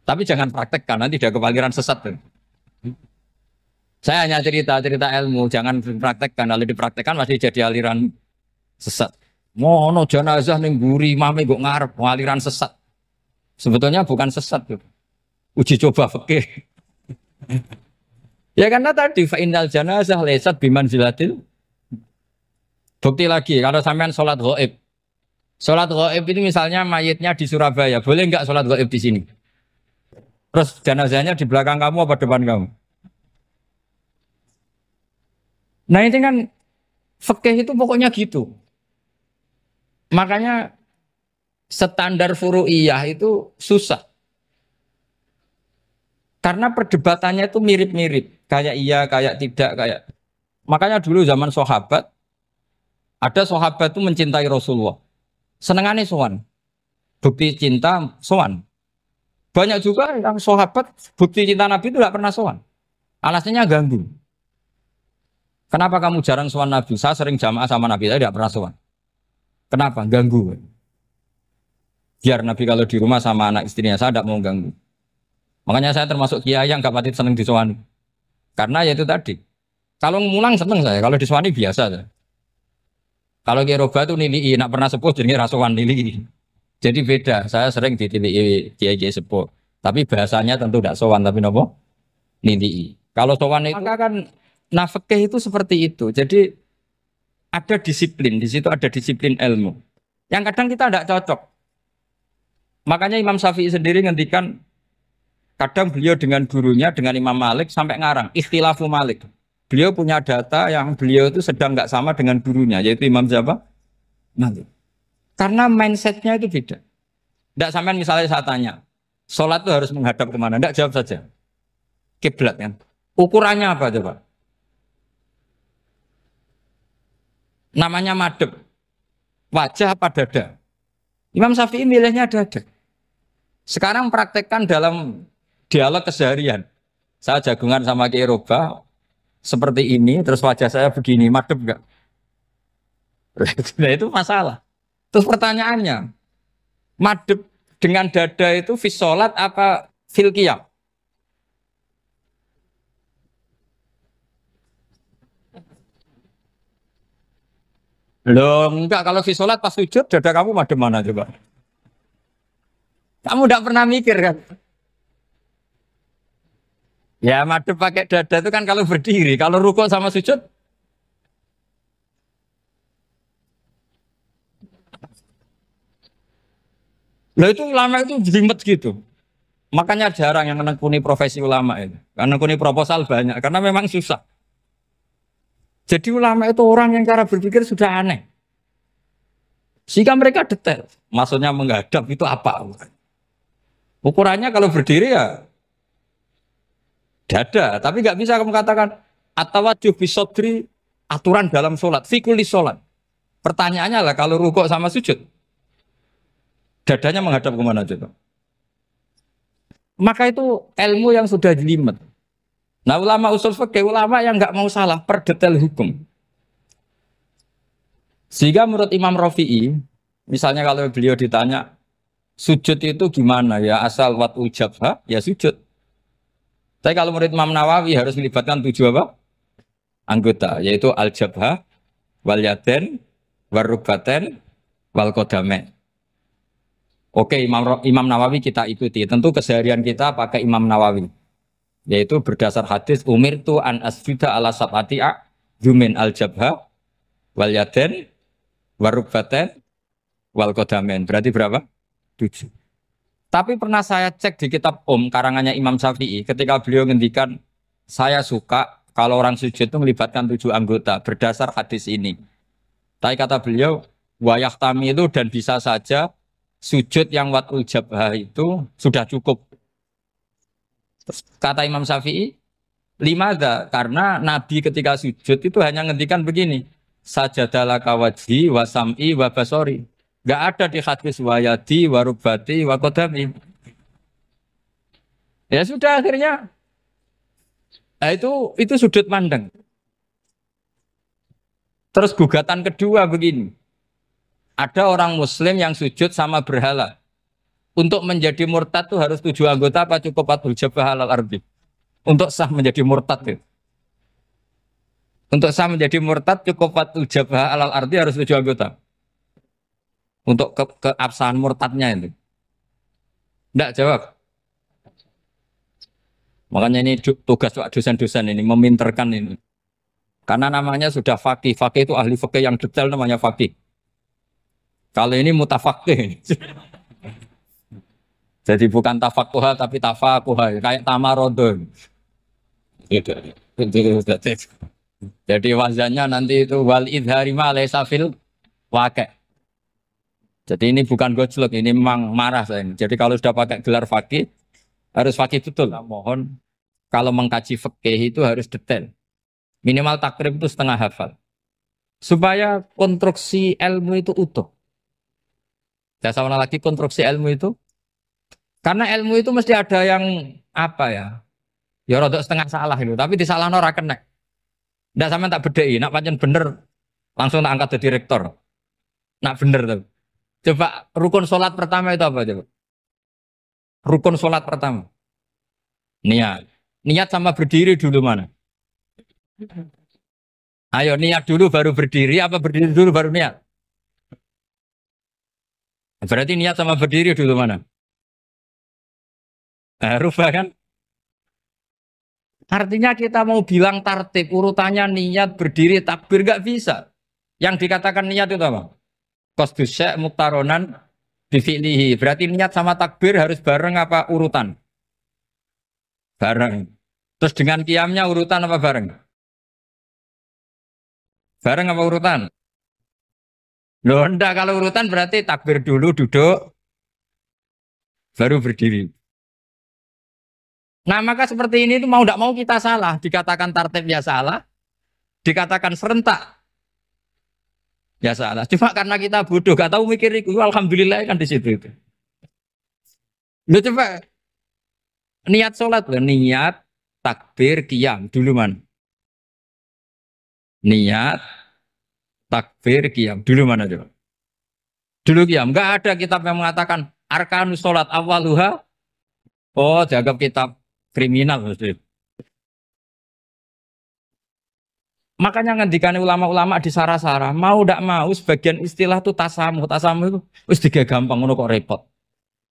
Tapi jangan praktekkan nanti dia kepaliran sesat. Saya hanya cerita ilmu, jangan dipraktekkan. Kalau dipraktekkan masih jadi aliran sesat. Mono jenazah ning mburi imame kok ngarep aliran sesat. Sebetulnya bukan sesat tuh. Uji coba fikih. Ya karena tadi fa innal janazah laisat bimanzilatil. Bukti lagi kalau sampean sholat ghaib. Sholat ghaib itu misalnya mayitnya di Surabaya, boleh enggak sholat ghaib di sini? Terus jenazahnya di belakang kamu apa depan kamu? Nah ini kan fikih itu pokoknya gitu. Makanya standar furu'iyah itu susah. Karena perdebatannya itu mirip-mirip. Kayak iya, kayak tidak, kayak. Makanya dulu zaman sahabat, ada sahabat itu mencintai Rasulullah. Senengannya sowan. Bukti cinta sowan. Banyak juga yang sahabat bukti cinta Nabi itu tidak pernah sowan. Alasannya ganggu. Kenapa kamu jarang sowan Nabi? Saya sering jamaah sama Nabi, saya tidak pernah sowan. Kenapa? Ganggu. Biar Nabi kalau di rumah sama anak istrinya, saya tidak mau ganggu. Makanya saya termasuk kiai yang gak pati seneng disowani. Karena ya itu tadi. Kalau ngulang seneng saya, kalau disowani biasa saya. Kalau Kiai Roba itu nilai, nak pernah sepuh jadi rasuan nilai. Jadi beda, saya sering ditilii Kiai sepuh. Tapi bahasanya tentu tidak sowan, tapi nopo nilai. Kalau sowan itu maka kan nafkah itu seperti itu. Jadi ada disiplin, di situ ada disiplin ilmu. Yang kadang kita tidak cocok. Makanya Imam Syafi'i sendiri ngendikan kadang beliau dengan gurunya, dengan Imam Malik sampai ngarang ikhtilafu Malik. Beliau punya data yang beliau itu sedang nggak sama dengan gurunya, yaitu Imam siapa? Malik. Karena mindsetnya itu beda. Tidak sampai misalnya saya tanya, sholat itu harus menghadap kemana? Tidak, jawab saja. Kiblat kan. Ukurannya apa coba? Namanya madhep. Wajah apa dada? Imam Syafi'i milihnya dada. Sekarang praktekkan dalam dialog keseharian. Saya jagungan sama Kiai Roba seperti ini, terus wajah saya begini, madep enggak? Nah itu masalah. Terus pertanyaannya, madep dengan dada itu fis sholat apa fil qiyam? Loh enggak, kalau fis sholat pas sujud dada kamu madep mana coba? Kamu enggak pernah mikir kan? Ya madep pakai dada itu kan kalau berdiri, kalau rukuk sama sujud. Loh itu ulama itu jelimet gitu. Makanya jarang yang menekuni profesi ulama itu. Karena menekuni proposal banyak, karena memang susah. Jadi ulama itu orang yang cara berpikir sudah aneh. Sehingga mereka detail. Maksudnya menghadap itu apa? Ukurannya kalau berdiri ya dada. Tapi nggak bisa kamu katakan atawajjuh bisodri aturan dalam sholat. Fikuli sholat. Pertanyaannya lah kalau rukuk sama sujud. Dadanya menghadap kemana coba? Maka itu ilmu yang sudah jelimet. Nah ulama usul fikih, ulama yang nggak mau salah per detail hukum. Sehingga menurut Imam Rafi'i, misalnya kalau beliau ditanya, sujud itu gimana ya, asal wat ujabha, ya sujud. Tapi kalau menurut Imam Nawawi harus melibatkan 7 apa? Anggota, yaitu al-jabha, wal yaden, warubaten, wal kodamen. Oke, Imam Nawawi kita ikuti. Tentu keseharian kita pakai Imam Nawawi. Yaitu berdasar hadis umir tu an asjuda ala sab'ati jumin al-jabha, wal yaden, warubaten, wal kodamen. Berarti berapa? 7. Tapi pernah saya cek di kitab karangannya Imam Syafi'i ketika beliau ngendikan saya suka kalau orang sujud itu melibatkan 7 anggota berdasar hadis ini. Tapi kata beliau wayah tami itu dan bisa saja sujud yang watul jabhah itu sudah cukup. Terus kata Imam Syafi'i, limada karena Nabi ketika sujud itu hanya ngendikan begini, sajadalaka wajhi wa sam'i wa basori. Gak ada di hadis wayadi, warubati, wakodami. Ya sudah akhirnya. Nah, itu sudut pandang. Terus gugatan kedua begini. Ada orang Muslim yang sujud sama berhala. Untuk menjadi murtad itu harus 7 anggota apa cukup atul jabah halal ardi. Untuk sah menjadi murtad itu. Untuk sah menjadi murtad cukup atul jabah halal ardi harus 7 anggota. Untuk keabsahan murtadnya itu. Tidak jawab. Makanya ini tugas dosen-dosen ini meminterkan ini. Karena namanya sudah faqih. Faqih itu ahli faqih yang detail namanya faqih. Kalau ini mutafaqih. Jadi bukan tafakuha tapi tafakuha. Kayak tamarodon. Gitu. Jadi wazannya nanti itu wal idhari ma laysa fil waqi'. Jadi ini bukan gojlok, ini memang marah saya ini. Jadi kalau sudah pakai gelar fakih, harus fakih betul. Nah, mohon kalau mengkaji fikih itu harus detail. Minimal takrib itu setengah hafal. Supaya konstruksi ilmu itu utuh. Saya sama lagi konstruksi ilmu itu. Karena ilmu itu mesti ada yang apa ya? Ya rodok setengah salah itu, tapi disalahno ora kena. Ndak sampean tak bedheki, nak pancen bener langsung tak angkat jadi rektor. Nak bener tuh. Coba rukun sholat pertama itu apa coba? Rukun sholat pertama. Niat. Niat sama berdiri dulu mana? Ayo niat dulu baru berdiri apa berdiri dulu baru niat? Berarti niat sama berdiri dulu mana? Rubah kan? Artinya kita mau bilang tartib urutannya niat berdiri takbir nggak bisa. Yang dikatakan niat itu apa? Qasdus syai' muktaronan bifi'lihi. Berarti niat sama takbir harus bareng apa urutan? Bareng. Terus dengan qiyamnya urutan apa bareng? Bareng apa urutan? Loh enggak, kalau urutan berarti takbir dulu duduk baru berdiri. Nah maka seperti ini itu mau tidak mau kita salah. Dikatakan tartib ya salah. Dikatakan serentak ya salah. Cuma karena kita bodoh gak tahu mikir itu. Alhamdulillah kan di situ itu. Lu coba niat sholat loh. Niat takbir qiyam dulu man. Niat takbir qiyam dulu mana coba? Dulu qiyam. Enggak ada kitab yang mengatakan arkanus sholat awaluha. Oh, dianggap kitab kriminal maksudnya. Makanya ngendikan ulama-ulama di Sarah-Sarah, mau tidak mau sebagian istilah itu tasamu, tasamu itu wis tiga gampang ngono kok repot.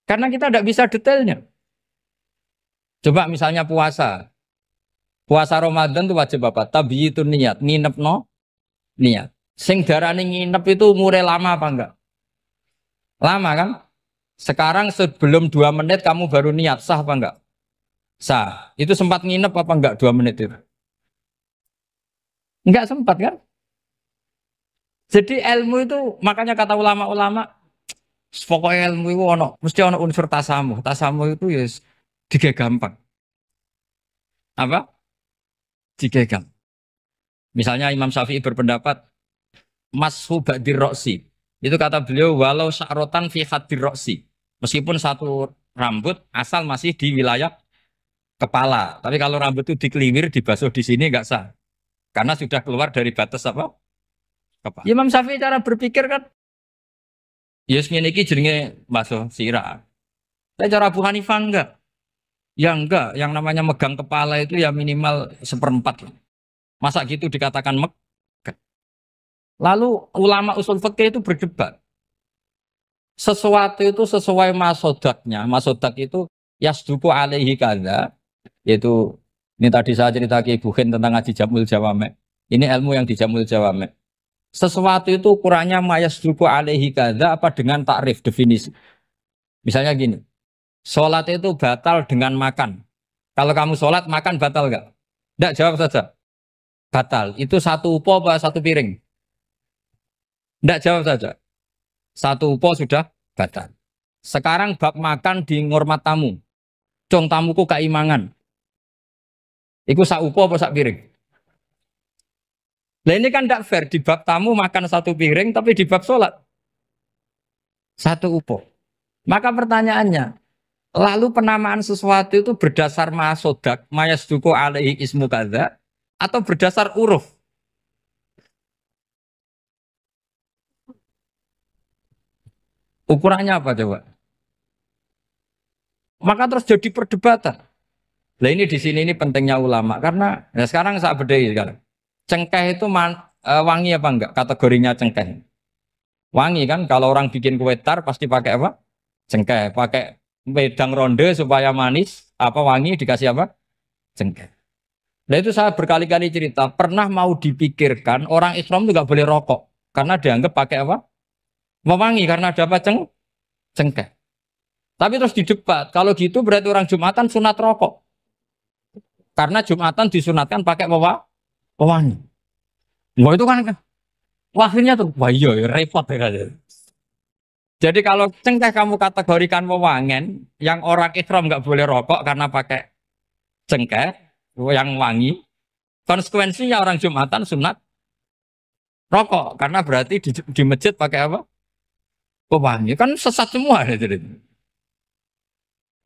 Karena kita tidak bisa detailnya. Coba misalnya puasa. Puasa Ramadan itu wajib apa? Tabi itu niat, nginep no niat. Sing darane nginep itu umure lama apa enggak? Lama kan? Sekarang sebelum 2 menit kamu baru niat, sah apa enggak? Sah. Itu sempat nginep apa enggak 2 menit itu? Enggak sempat kan? Jadi ilmu itu makanya kata ulama-ulama pokoknya ilmu itu ono mesti ono unsur tasamu. Tasamu itu ya tiga gampang. Apa? Tiga gampang. Misalnya Imam Syafi'i berpendapat mashu ba'dir roksi. Itu kata beliau walau sya'rotan fi hadir roksi. Meskipun satu rambut asal masih di wilayah kepala. Tapi kalau rambut itu dikeliwir, dibasuh di sini enggak sah. Karena sudah keluar dari batas apa? Kepala. Imam Syafi'i cara berpikir kan yes ngene iki jenenge basuh sirah. Tapi cara Abu Hanifah enggak. Ya enggak, yang namanya megang kepala itu ya minimal 1/4. Masa gitu dikatakan megah. Lalu ulama usul fikih itu berdebat. Sesuatu itu sesuai masodaknya. Masodak itu yasduku alaihi kada. Yaitu ini tadi saya cerita ke Ibu Khin tentang ngaji Jamul Jawame. Ini ilmu yang di Jamul Jawame. Sesuatu itu ukurannya mayasduku alaihi kada apa dengan takrif definisi. Misalnya gini. Sholat itu batal dengan makan. Kalau kamu sholat makan batal nggak? Nggak, jawab saja. Batal. Itu satu upo apa satu piring? Nggak, jawab saja. Satu upo sudah batal. Sekarang bab makan di ngormat tamu. Cong tamuku keimangan. Iku sak upo apa sak piring? Nah ini kan tidak fair. Di bab tamu makan satu piring, tapi di bab sholat satu upo. Maka pertanyaannya, lalu penamaan sesuatu itu berdasar masodak, mayasduku alaihi ismu kadza, atau berdasar uruf? Ukurannya apa coba? Maka terus jadi perdebatan. Nah ini di sini ini pentingnya ulama karena ya sekarang saya bedai sekarang. Cengkeh itu wangi apa enggak? Kategorinya cengkeh. Wangi kan kalau orang bikin kue tar pasti pakai apa? Cengkeh. Pakai wedang ronde supaya manis, apa wangi dikasih apa? Cengkeh. Nah itu saya berkali-kali cerita, pernah mau dipikirkan orang Islam itu nggak boleh rokok karena dianggap pakai apa? Mewangi karena ada apa? Cengkeh. Tapi terus didebat, kalau gitu berarti orang Jumatan sunat rokok. Karena Jumatan disunatkan pakai pewangi. Wah itu kan, wah akhirnya tuh, wah iya repot ya. Jadi kalau cengkeh kamu kategorikan pewangen, yang orang Islam nggak boleh rokok karena pakai cengkeh yang wangi, konsekuensinya orang Jumatan sunat rokok karena berarti di masjid pakai apa? Pewangi. Kan sesat semua ya, jadi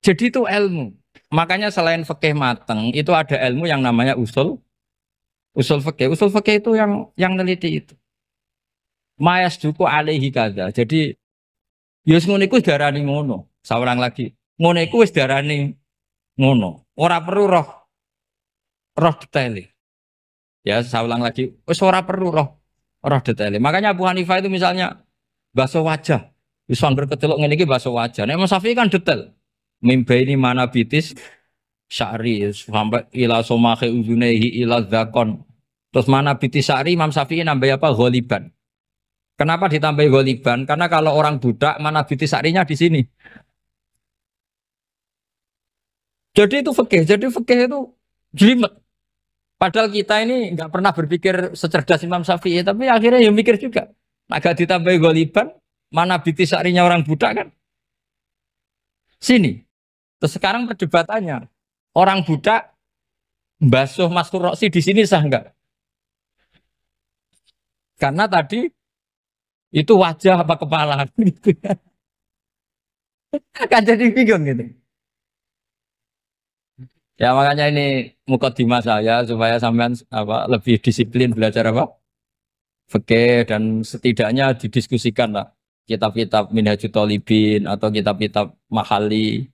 itu ilmu. Makanya selain fikih mateng itu ada ilmu yang namanya Usul fikih. Usul fikih itu yang neliti itu. Mayas duku alaihi kada. Jadi yus ngono iku darani ngono. Saurang lagi. Ngono iku wis darani ngono. Ora perlu roh detail. Ya, saya ulang lagi. Wis ora perlu roh detail. Makanya Abu Hanifah itu misalnya basuh wajah. Wis angger kecelok ngene iki basuh wajah. Nek Imam Syafi'i kan detail. Mimba ini mana bitis sya'ri sampai ila somahe uzunehi ila zakon. Terus mana bitis sya'ri Imam Syafi'i nambah apa? Ghaliban. Kenapa ditambah ghaliban? Karena kalau orang budak mana bitis sya'rinya di sini. Jadi itu fikih. Jadi fikih itu jelimet. Padahal kita ini nggak pernah berpikir secerdas Imam Syafi'i, tapi akhirnya ya mikir juga. Agak ditambah ghaliban, mana bitis sya'rinya orang budak kan? Sini. Terus sekarang perdebatannya, orang budak basuh Mastur Roksi di sini sah enggak? Karena tadi itu wajah apa kepala gitu. Kan jadi bingung gitu. Ya makanya ini mukadimah saya supaya sampean apa lebih disiplin belajar apa? Fikih dan setidaknya didiskusikan lah kitab-kitab Minhajul Thalibin atau kitab-kitab Mahali